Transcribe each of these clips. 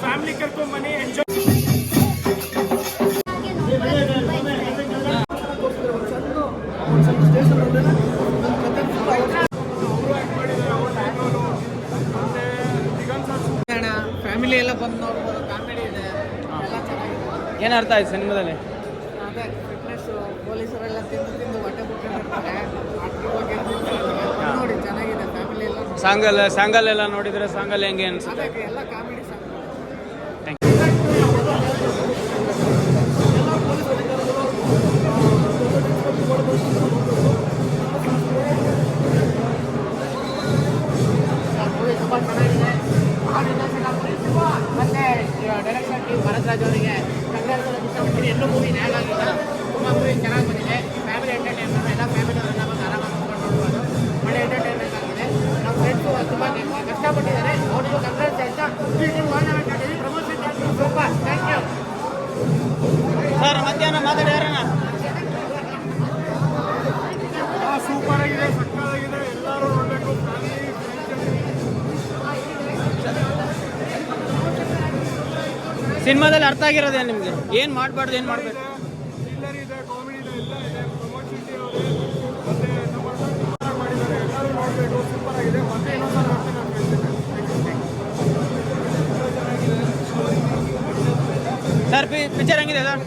Family ಕರ್ಕೊಂಬನ್ನಿ enjoy. Family ಎಲ್ಲ ಬಂದು ನೋಡ್ಬೋದು, ಕಾಮಿಡಿ ಇದೆ, ಎಲ್ಲ ಚೆನ್ನಾಗಿದೆ. ಏನು ಅರ್ಥ ಆಯ್ತು ಸಿನಿಮಾದಲ್ಲಿ? ಅದೇ ಫಿಟ್ನೆಸ್ ಪೊಲೀಸರೆಲ್ಲ ತಿಂದು ಹೊಟ್ಟೆ ಬಿಟ್ಟಿರ್ತಾರೆ, ನೋಡಿ ಚೆನ್ನಾಗಿದೆ. ಫ್ಯಾಮಿಲಿ ಎಲ್ಲ ಸಾಂಗಲ್ಲೆಲ್ಲ ನೋಡಿದ್ರೆ ಸಾಂಗಲ್ ಹೆಂಗೆ ಅನ್ಸುತ್ತೆ? ಅದಕ್ಕೆ ಎಲ್ಲ ಕಾಮಿಡಿ ಸಾಂಗ್. ಮೂವಿ ತುಂಬ ಚೆನ್ನಾಗಿದೆ. ಮತ್ತೆ ಡೈರೆಕ್ಷನ್ ಟೀಮ್ ಭರತ್ ರಾಜ್ ಅವರಿಗೆ ಕಂಗ್ರಾಚುಲೇಷನ್ ಇಷ್ಟಪಡ್ತೀನಿ. ಎಲ್ಲೂ ಮೂವಿ ನ್ಯಾಗ್ ಆಗಿಲ್ಲ, ತುಂಬ ಮೂವಿ ಚೆನ್ನಾಗಿ ಬಂದಿದೆ. ಫ್ಯಾಮಿಲಿ ಎಂಟರ್ಟೈನ್ಮೆಂಟ್, ಎಲ್ಲ ಫ್ಯಾಮಿಲಿ ಅವರೆಲ್ಲ ಬಂದು ಆರಾಮಾಗಿ ಕುತ್ಕೊಂಡು ನೋಡ್ಬೋದು. ಒಳ್ಳೆ ಎಂಟರ್ಟೈನ್ಮೆಂಟ್ ಆಗಿದೆ. ನಮ್ಮ ಫ್ರೆಂಡ್ಸು ತುಂಬ ಕಷ್ಟಪಟ್ಟಿದ್ದಾರೆ, ಅವರಿಗೂ ಕಂಗ್ರಾಟ್ಸ್ ಹೇಳ್ತಾ promotion super. Thank you sir. ಮಧ್ಯಾಹ್ನ ಮಾತಾಡ್ಯಾರಣ ಸೂಪರ್ ಆಗಿದೆ, ಸಕ್ಕತ್ತಾಗಿದೆ, ಎಲ್ಲರೂ ನೋಡಬೇಕು. ಸಿನಿಮಾದಲ್ಲಿ ಅರ್ಥ ಆಗಿರೋದೇ ನಿಮಗೆ? ಏನು ಮಾಡಬಾರ್ದು, ಏನು ಮಾಡಬೇಕು? ಥ್ರಿಲ್ಲರ್ ಇದೆ, ಕಾಮಿಡಿ ಇದೆ, ಎಲ್ಲ ಇದೆ. ಪ್ರಮೋದ್ ಶೆಟ್ಟಿ ಅವರೇ ಮತ್ತೆ ನಮ್ಮ ಮಾಡಿದ್ದಾರೆ, ಎಲ್ಲರೂ ನೋಡಬೇಕು. ಸೂಪರ್ ಆಗಿದೆ. ಮತ್ತೆ ಇನ್ನೊಂದು ಸರ್ ಪಿಕ್ಚರ್ ಹೆಂಗಿದೆ ಸರ್?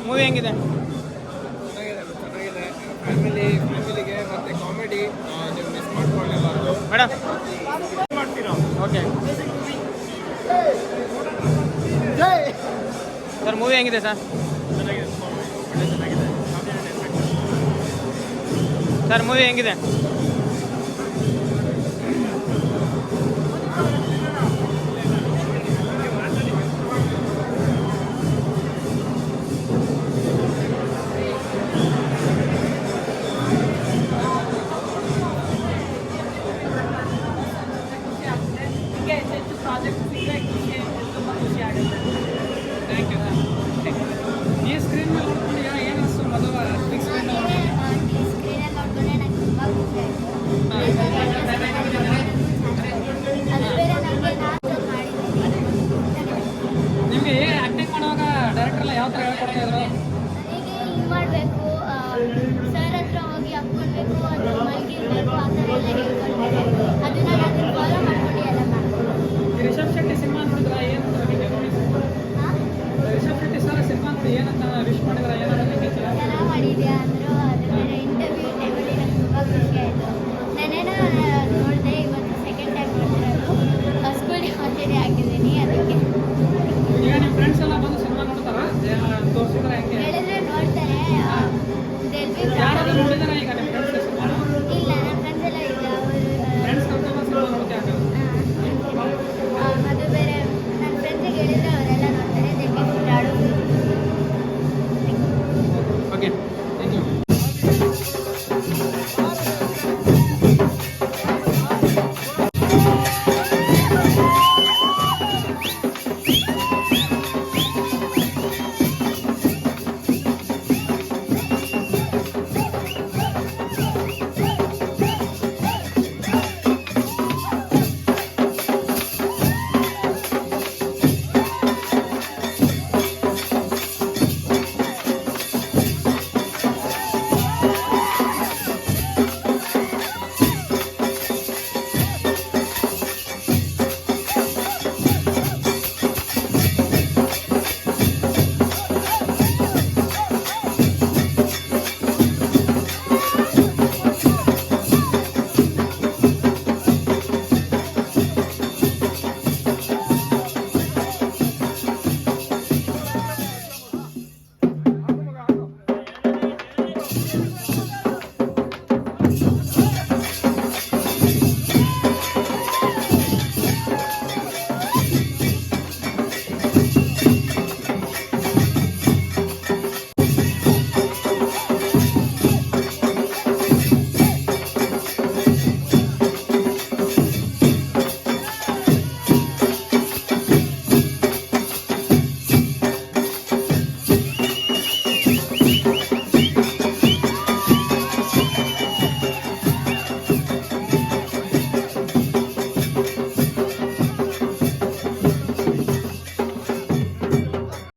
ಮೂವಿ ಹೆಂಗಿದೆ? ಚೆನ್ನಾಗಿದೆ. ಫ್ಯಾಮಿಲಿಗೆ ಮತ್ತೆ ಕಾಮಿಡಿ ನೀವು ಮಿಸ್ ಮಾಡ್ಕೊಳ್ಳೇಬಾರ್ದು ಮೇಡಮ್. ಮಾಡ್ತೀರಾ? ಓಕೆ ಸರ್, ಮೂವಿ ಹೆಂಗಿದೆ ಸರ್? ಚೆನ್ನಾಗಿದೆ. ಸರ್ ಮೂವಿ ಹೆಂಗಿದೆ? ಈ ಸ್ಕ್ರೀನ್ ಮೇಲೆ ನೋಡ್ಕೊಂಡು ಏನು ಅನಿಸ್ತು ಮದುವೆ? ಬಿಗ್ ಸ್ಕ್ರೀನ್ ನಿಮಗೆ ಆ್ಯಕ್ಟಿಂಗ್ ಮಾಡುವಾಗ ಡೈರೆಕ್ಟರ್ ಎಲ್ಲ ಯಾವ ಥರ ಹೇಳ್ಕೊಡ್ತಾ ಇದ್ರು? ಮಾಡಬೇಕು, ಸರ್ ಹತ್ರ ಹೋಗಿ ಹಾಕ್ಕೊಳ್ಬೇಕು, ಅದು ಮಲಗಿರ್ಬೇಕು, ಆ ಥರ ಎಲ್ಲ ಹೇಳ್ಕೊಳ್ಬೇಕು. ಅದನ್ನ ನಾನು ಫಾಲೋ ಮಾಡ್ಕೊಂಡು ಎಲ್ಲ ಮಾಡ್ತೀನಿ. ರಿಷಬ್ ಶೆಟ್ಟಿ ಸಿನಿಮಾ ನೋಡಿದ್ರ ಏನು ರಿಷಬ್ ಶೆಟ್ಟಿ ಸರ್ ಸಿನಿಮಾ ನೋಡಿ ಏನಂತ ವಿಶ್ ಮಾಡಿದ್ರ? ಏನಾದ್ರು ಚೆನ್ನಾಗಿ ಮಾಡಿದ್ಯಾ ಅಂದರು. ಅದು ಬೇರೆ ಇಂಟರ್ವ್ಯೂ ಟೈಮಲ್ಲಿ ನಂಗೆ ತುಂಬ ಖುಷಿ ಆಯಿತು. ನಾನೇನೋ ನೋಡಿದೆ, ಇವತ್ತು ಸೆಕೆಂಡ್ ಟೈಮ್ ನೋಡಿರೋದು. ಸ್ಕೂಲಿಗೆ ಒಂದೇ ಹಾಕಿದ್ದೀನಿ, ಅದಕ್ಕೆ. ಈಗ ನಿಮ್ಮ ಫ್ರೆಂಡ್ಸ್ ಎಲ್ಲ ಬಂದು ಸಿನಿಮಾ ನೋಡ್ತಾರ? ತೋರಿಸಿದ್ರೆ ಹೆಂಗೆ? ಹೇಳಿದ್ರೆ ನೋಡ್ತಾರೆ. ಯಾರಾದ್ರೂ ನೋಡಿದಾರ ಈಗ ನಿಮ್ಮ ಫ್ರೆಂಡ್ಸ್ ಸಿನಿಮಾ? ಇಲ್ಲ, ನನ್ನ ಫ್ರೆಂಡ್ಸ್ ಎಲ್ಲ ಇಲ್ಲ. ಫ್ರೆಂಡ್ಸ್ ಕರ್ಕೊಂಡು ಸಿನಿಮಾ ನೋಡ್ತೀಯ? ಅದು ಬೇರೆ ನನ್ನ ಫ್ರೆಂಡ್ಸಿಗೆ ಹೇಳಿದ್ರೆ ಅವರೆಲ್ಲ ನೋಡ್ತಾರೆ. ಅದಕ್ಕೆ ಆಡೋದು. Okay, thank you.